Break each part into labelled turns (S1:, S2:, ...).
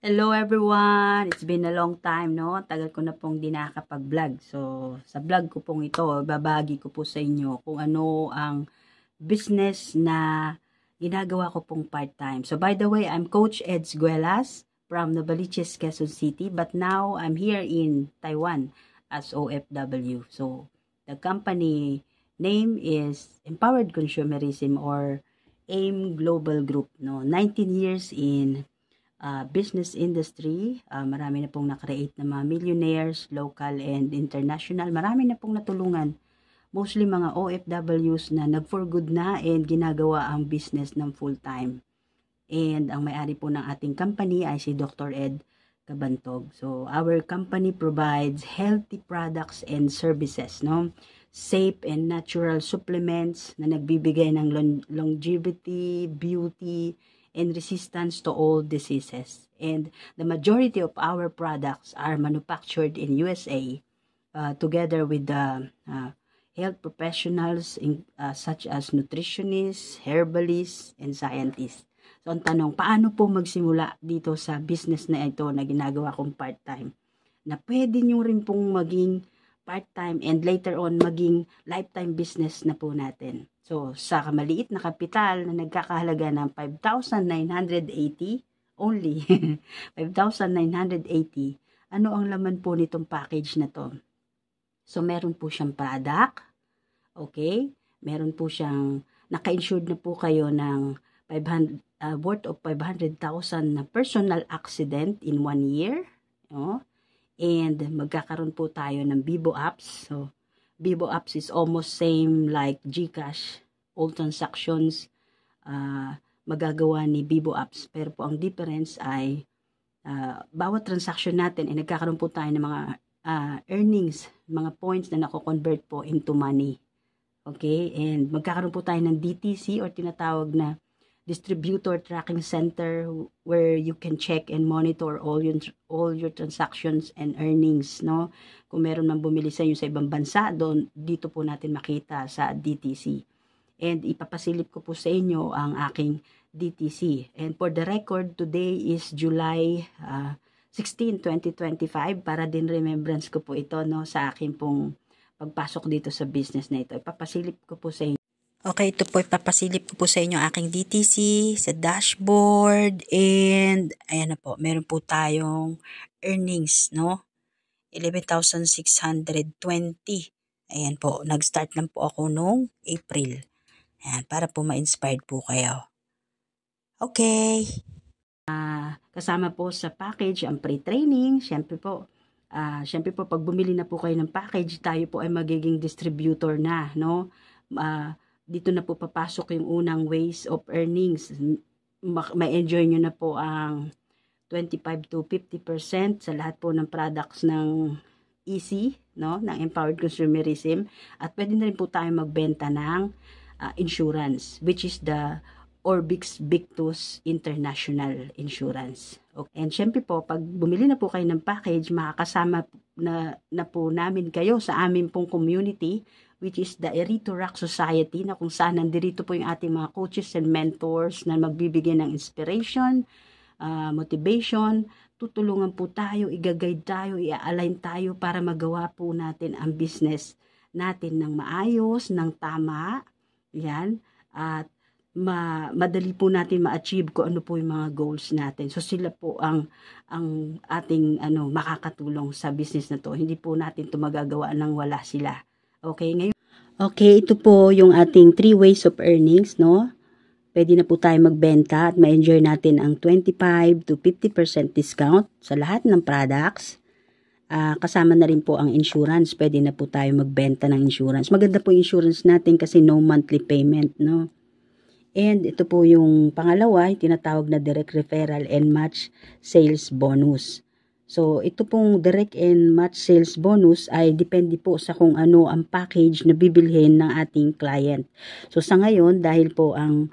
S1: Hello everyone! It's been a long time, no? Tagal ko na pong di nakakapag-vlog. So, sa vlog ko pong ito, babagi ko po sa inyo kung ano ang business na ginagawa ko pong part-time. So, by the way, I'm Coach Eds Guelas from Novaliches, Quezon City. But now, I'm here in Taiwan as OFW. So, the company name is Empowered Consumerism or AIM Global Group. No? 19 years in business industry. Marami na pong nakreate na mga millionaires, local and international. Marami na pong natulungan. Mostly mga OFWs na nag-for good na and ginagawa ang business ng full-time. And ang may-ari po ng ating company ay si Dr. Ed Cabantog. So, our company provides healthy products and services, no? Safe and natural supplements na nagbibigay ng longevity, beauty, and resistance to all diseases. And the majority of our products are manufactured in USA together with the health professionals such as nutritionists, herbalists, and scientists. So, ang tanong, paano po magsimula dito sa business na ito na ginagawa kong part-time? Na pwede nyo rin pong maging part-time and later on maging lifetime business na po natin. So, sa maliit na kapital na nagkakahalaga ng 5,980 only, 5,980, ano ang laman po nitong package na to? So, meron po siyang product, okay? Meron po siyang, naka-insured na po kayo ng worth of 500,000 na personal accident in 1 year, no? And magkakaroon po tayo ng Bibo apps. So, Bibo apps is almost same like GCash. All transactions magagawa ni Bibo apps. Pero po ang difference ay bawat transaction natin ay nagkakaroon po tayo ng mga earnings, mga points na nako-convert po into money. Okay? And magkakaroon po tayo ng DTC or tinatawag na Distributor Tracking Center where you can check and monitor all your transactions and earnings, no? Kung meron man bumili sa inyo sa ibang bansa, dito po natin makita sa DTC. And ipapasilip ko po sa inyo ang aking DTC. And for the record, today is July 16, 2025 para din remembrance ko po ito, no, sa akin pong pagpasok dito sa business na ito. Ipapasilip ko po sa inyo. Okay, ito po ipapasilip ko po sa inyo aking DTC sa dashboard and ayan na po, meron po tayong earnings, no? 11,620. Ayan po, nag-start lang po ako noong April. Ayan, para po ma-inspired po kayo. Okay. Kasama po sa package ang pre-training, syempre po pag bumili na po kayo ng package, tayo po ay magiging distributor na, no? Dito na po papasok yung unang ways of earnings. Ma-enjoy nyo na po ang 25 to 50% sa lahat po ng products ng EC, no? Ng Empowered Consumerism. At pwede na rin po tayo magbenta ng insurance, which is the Orbix Victus International Insurance. Okay. And syempre po, pag bumili na po kayo ng package, makakasama na po namin kayo sa amin pong community, which is the Erito Rock Society, na kung saan nandirito po yung ating mga coaches and mentors na magbibigay ng inspiration, motivation, tutulungan po tayo, i-guide tayo, i-align tayo para magawa po natin ang business natin ng maayos, ng tama, yan, at madali po natin ma-achieve kung ano po yung mga goals natin. So sila po ang ating makakatulong sa business na to. Hindi po natin ito magagawa nang wala sila. Okay, ngayon. Okay, ito po yung ating 3 ways of earnings, no? Pwede na po tayo magbenta at ma-enjoy natin ang 25 to 50% discount sa lahat ng products. Kasama na rin po ang insurance. Pwede na po tayo magbenta ng insurance. Maganda po yung insurance natin kasi no monthly payment, no? And ito po yung pangalawa, yung tinatawag na direct referral and match sales bonus. So, ito pong direct and match sales bonus ay depende po sa kung ano ang package na bibilhin ng ating client. So, sa ngayon, dahil po ang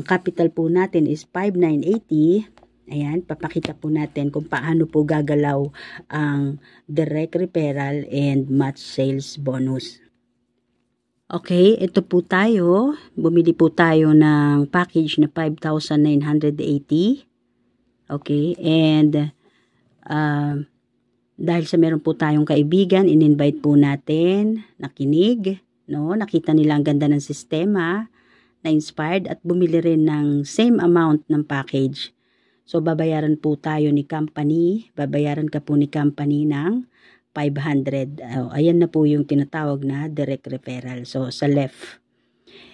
S1: capital po natin is 5,980, ayan, papakita po natin kung paano po gagalaw ang direct referral and match sales bonus. Okay, ito po tayo. Bumili po tayo ng package na 5,980. Okay? And dahil sa meron po tayong kaibigan, in-invite po natin, nakinig, no? Nakita nila ang ganda ng sistema, na-inspired at bumili rin ng same amount ng package. So, babayaran po tayo ni company, babayaran ka po ni company ng 500. Ayan na po yung tinatawag na direct referral. So, sa left.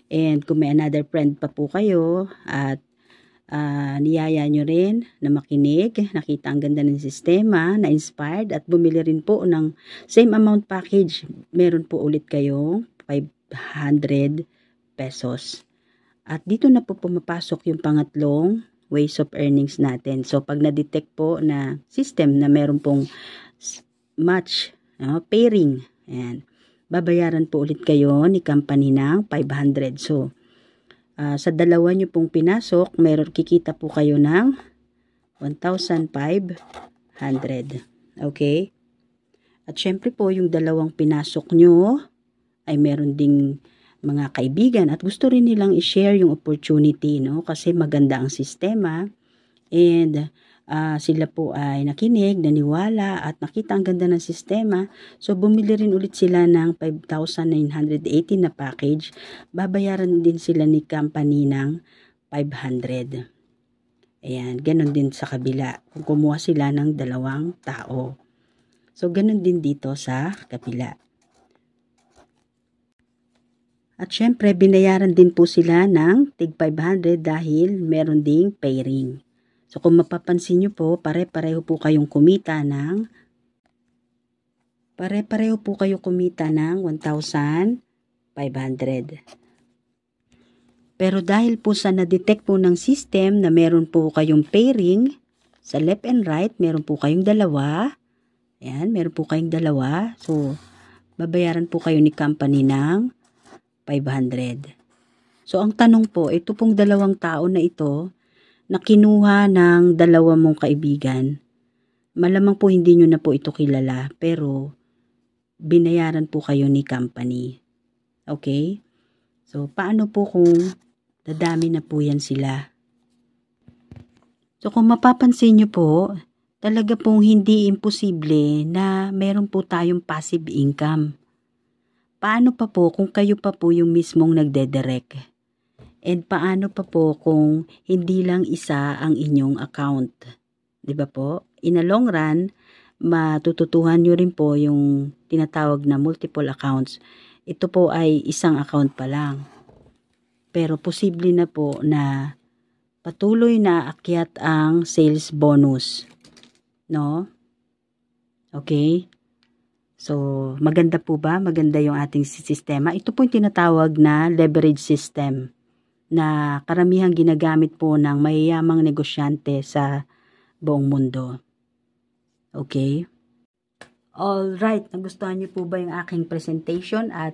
S1: And kung may another friend pa po kayo at niyaya nyo rin na makinig, nakita ang ganda ng sistema, na-inspired at bumili rin po ng same amount package, meron po ulit kayong 500 pesos. At dito na po pumapasok yung pangatlong ways of earnings natin. So, pag na-detect po na system na meron pong match, pairing, ayan, babayaran po ulit kayo ni company ng 500. So, sa dalawa nyo pong pinasok, meron kikita po kayo ng 1,500. Okay? At syempre po, yung dalawang pinasok nyo ay meron ding mga kaibigan at gusto rin nilang i-share yung opportunity, no? Kasi maganda ang sistema and sila po ay nakinig, naniwala at nakita ang ganda ng sistema. So, bumili rin ulit sila ng 5,980 na package. Babayaran din sila ni company ng 500. Ayan, ganun din sa kabila. Kung kumuha sila ng 2 tao. So, ganun din dito sa kabila. At syempre, binayaran din po sila ng tig 500 dahil meron ding pairing. So, kung mapapansin nyo po, pare-pareho po kayong kumita ng 1,500. Pero dahil po sa na-detect po ng system na meron po kayong pairing, sa left and right, meron po kayong dalawa. Ayan, meron po kayong dalawa. So, babayaran po kayo ni company ng 500. So, ang tanong po, ito pong 2 tao na ito, na kinuha ng 2 mong kaibigan, malamang po hindi nyo na po ito kilala, pero binayaran po kayo ni company. Okay? So, paano po kung dadami na po yan sila? So, kung mapapansin nyo po, talaga pong hindi imposible na meron po tayong passive income. Paano pa po kung kayo pa po yung mismong nagdedirect? And paano pa po kung hindi lang isa ang inyong account? 'Di ba po? In a long run, matututuhan nyo rin po yung tinatawag na multiple accounts. Ito po ay isang account pa lang. Pero posible na po na patuloy na akyat ang sales bonus. No? Okay? So, maganda po ba? Maganda yung ating sistema. Ito po yung tinatawag na leverage system na karamihang ginagamit po ng mayayamang negosyante sa buong mundo. Okay? Alright, nagustuhan niyo po ba yung aking presentation at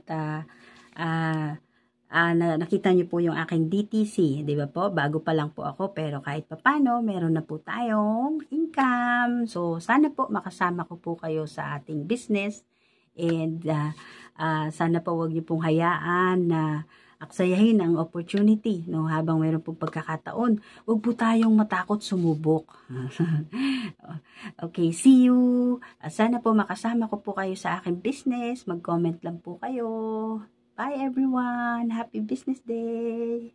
S1: nakita niyo po yung aking DTC, di ba po? Bago pa lang po ako pero kahit papano meron na po tayong income. So, sana po makasama ko po kayo sa ating business and sana po wag niyo pong hayaan na aksayahin ang opportunity, no? Habang meron pong pagkakataon, huwag po tayong matakot sumubok. Okay, see you. Sana po makasama ko po kayo sa aking business. Mag-comment lang po kayo. Bye everyone. Happy Business Day.